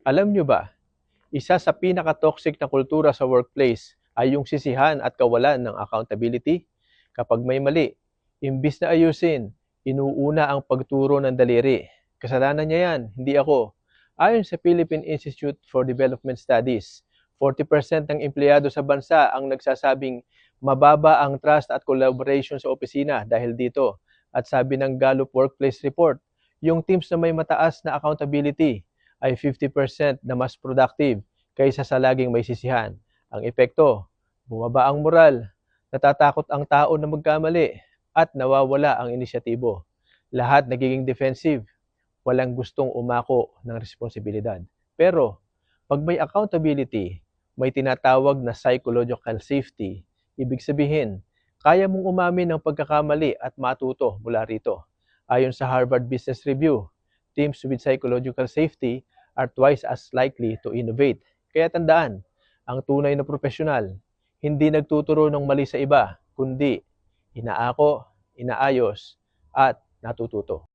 Alam nyo ba, isa sa pinaka-toxic na kultura sa workplace ay yung sisihan at kawalan ng accountability. Kapag may mali, imbis na ayusin, inuuna ang pagturo ng daliri. Kasalanan niya yan, hindi ako. Ayon sa Philippine Institute for Development Studies, 40% ng empleyado sa bansa ang nagsasabing mababa ang trust at collaboration sa opisina dahil dito. At sabi ng Gallup Workplace Report, yung teams na may mataas na accountability ay 50% na mas productive kaysa sa laging may sisihan. Ang epekto, bumaba ang moral, natatakot ang tao na magkamali, at nawawala ang inisyatibo. Lahat nagiging defensive, walang gustong umako ng responsibilidad. Pero, pag may accountability, may tinatawag na psychological safety. Ibig sabihin, kaya mong umamin ng pagkakamali at matuto mula rito. Ayon sa Harvard Business Review, teams with psychological safety are twice as likely to innovate. Kaya tandaan, ang tunay na profesional, hindi nagtuturo ng mali sa iba, kundi inaako, inaayos, at natututo.